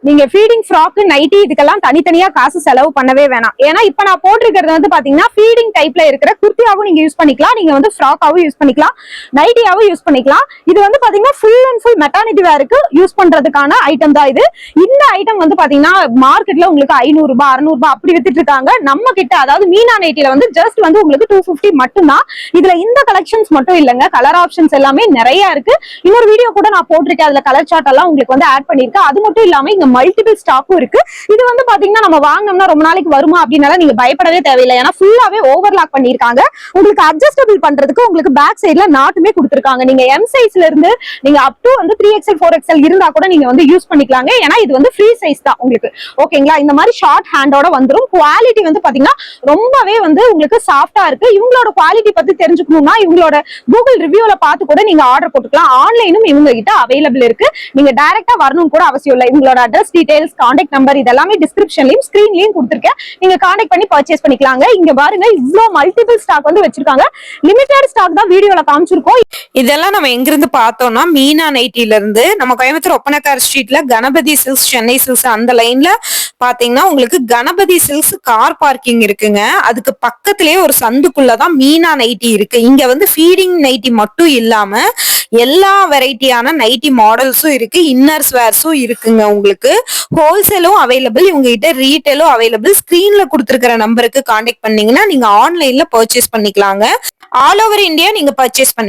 நீங்க feeding frock nightie இதுக்கெல்லாம் தனித்தனியா காசு செலவு பண்ணவே வேணாம். ஏன்னா இப்ப நான் போட்டிருக்கிறது வந்து பாத்தீங்கன்னா ஃபீடிங் டைப்ல இருக்கிற குர்த்தியாவும் நீங்க யூஸ் பண்ணிக்கலாம், நீங்க வந்து ஃப்ராக்காவும் யூஸ் பண்ணிக்கலாம், நைட்டியாவும் யூஸ் பண்ணிக்கலாம். இது வந்து பாத்தீங்கன்னா ஃபுல் அண்ட் ஃபுல் மெட்டர்னிட்டி வேருக்கு யூஸ் பண்றதுக்கான ஐட்டம் தான் இது. இந்த ஐட்டம் வந்து பாத்தீங்கன்னா மார்க்கெட்ல உங்களுக்கு 500 ரூபாய் 600 ரூபாய் அப்படி வித்துட்டு இருக்காங்க. நம்ம கிட்ட அதாவது மீனா நைட்டில வந்து ஜஸ்ட் வந்து உங்களுக்கு 250 மட்டும்தான். இதுல இந்த கலெக்ஷன்ஸ் மட்டும் இல்லங்க, கலர் ஆப்ஷன்ஸ் எல்லாமே நிறைய இருக்கு. இன்னொரு வீடியோ கூட நான் போட்டிருக்கேன், அதுல கலர் சார்ட் எல்லாம் உங்களுக்கு வந்து ஆட் பண்ணிருக்கேன். அது மட்டும் இல்லாம இங்க மல்டிபிள் ஸ்டாக்கும் இருக்கு. இது வந்து பாத்தீங்கன்னா நம்ம வாங்கினோம்னா ரொம்ப நாளைக்கு வருமா அப்படின்னால நீங்க பயப்படவே தேவையில்லை. ஏன்னா ஃபுல்லாவே ஓவர்லாக் பண்ணிருக்காங்க. உங்களுக்கு அட்ஜஸ்டபிள் பண்றதுக்கு உங்களுக்கு பேக் சைடுல நாட்டுமே கொடுத்திருக்காங்க. நீங்க எம் சைஸ்ல இருந்து நீங்க அப் டு வந்து 3XL 4XL இருந்தா கூட நீங்க வந்து யூஸ் பண்ணிக்கலாங்க. ஏன்னா இது வந்து ஃப்ரீ சைஸ் தான் உங்களுக்கு. ஓகேங்களா? இந்த மாதிரி ஷார்ட் ஹேண்டோட வந்துரும். குவாலிட்டி வந்து பாத்தீங்கன்னா ரொம்பவே வந்து உங்களுக்கு சாஃப்டா இருக்கு. இவங்களோட குவாலிட்டி பத்தி தெரிஞ்சுக்கணும்னா இவங்களோட கூகுள் ரிவ்யூல பார்த்து கூட நீங்க ஆர்டர் போட்டுக்கலாம். ஆன்லைனும் இவங்க கிட்ட அவைலபிள் இருக்கு. நீங்க டைரக்டா வரணும் கூட அவசியம் இல்லை. இவங்களோட அட்ரஸ் டீடைல்ஸ், கான்டாக்ட் நம்பர் இதெல்லாமே டிஸ்கிரிப்ஷன்லயும் ஸ்கிரீன்லயும் கொடுத்திருக்கேன். நீங்க கான்டாக்ட் பண்ணி பர்ச்சேஸ் பண்ணிக்கலாங்க. இங்க பாருங்க இவ்ளோ மல்டிபிள் ஸ்டாக் வந்து வச்சிருக்காங்க. லிமிடெட் ஸ்டாக் தான் வீடியோல காமிச்சிருக்கோம். இதெல்லாம் நம்ம எங்கிருந்து பார்த்தோம்னா மீனா நைட்டில இருந்து நம்ம கோயம்புத்தூர் ஒப்பனக்கார் ஸ்ட்ரீட்ல கணபதி சில்க்ஸ், சென்னை சில்க்ஸ் அந்த லைன்ல பாத்தீங்கன்னா உங்களுக்கு கணபதி சில்க்ஸ் கார் பார்க்கிங் இருக்குங்க. அதுக்கு பக்கத்திலேயே ஒரு சந்துக்குள்ளதான் மீனா நைட்டி இருக்கு. இங்க வந்து ஃபீடிங் நைட்டி மட்டும் இல்லாம எல்லா வெரைட்டியான நைட்டி மாடல்ஸும் இருக்கு, இன்னர்ஸ் வேர்ஸும் இருக்குங்க. உங்களுக்கு ஹோல்சேலும் அவைலபிள், இவங்க கிட்ட ரீட்டைலும் அவைலபிள். ஸ்கிரீன்ல கொடுத்திருக்கிற நம்பருக்கு கான்டாக்ட் பண்ணீங்கன்னா நீங்க ஆன்லைன்ல பர்ச்சேஸ் பண்ணிக்கலாங்க. ஆல் ஓவர் இந்தியா நீங்க பர்ச்சேஸ் பண்ணி